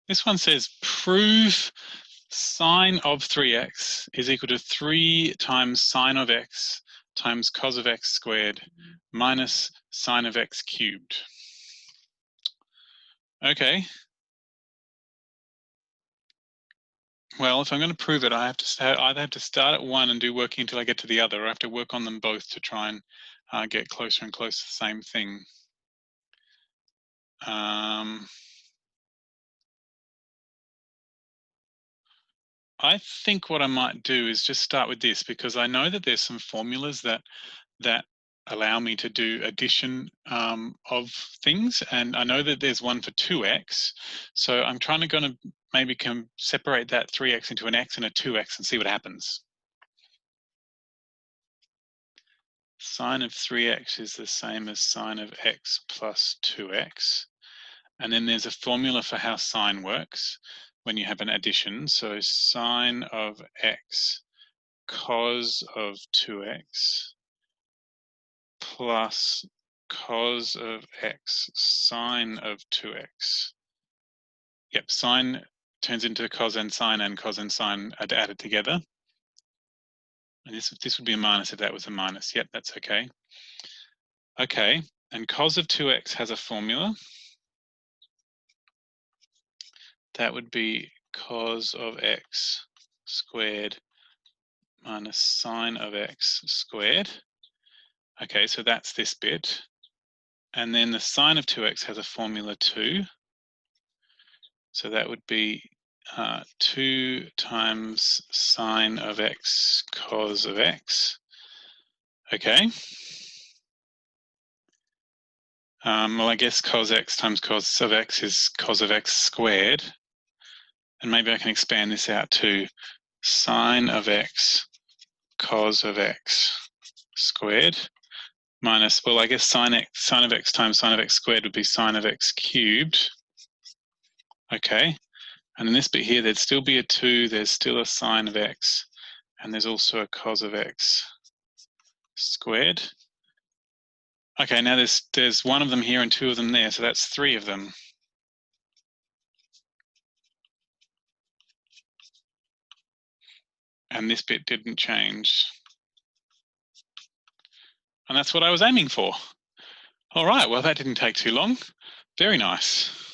This one says prove sine of 3x is equal to 3 times sine of x times cos of x squared minus sine of x cubed. Okay. Well, if I'm going to prove it, I have to either have to start at one and do working until I get to the other, or I have to work on them both to try and get closer and closer to the same thing. I think what I might do is just start with this, because I know that there's some formulas that allow me to do addition of things, and I know that there's one for 2x, so I'm trying to maybe separate that 3x into an x and a 2x and see what happens. Sine of 3x is the same as sine of x plus 2x, and then there's a formula for how sine works when you have an addition. So sine of x cos of 2x plus cos of x sine of 2x. Yep, sine turns into cos and sine are added together. And this would be a minus if that was a minus. Yep, that's okay. Okay, and cos of 2x has a formula. That would be cos of x squared minus sine of x squared. Okay, so that's this bit. And then the sine of 2x has a formula too. So that would be 2 times sine of x cos of x. Okay. Well, I guess cos x times cos of x is cos of x squared. And maybe I can expand this out to sine of x cos of x squared minus, well, I guess sine of x times sine of x squared would be sine of x cubed. Okay. And in this bit here, there'd still be a 2, there's still a sine of x, and there's also a cos of x squared. Okay, now there's one of them here and 2 of them there, so that's 3 of them. And this bit didn't change. And that's what I was aiming for. All right, well, that didn't take too long. Very nice.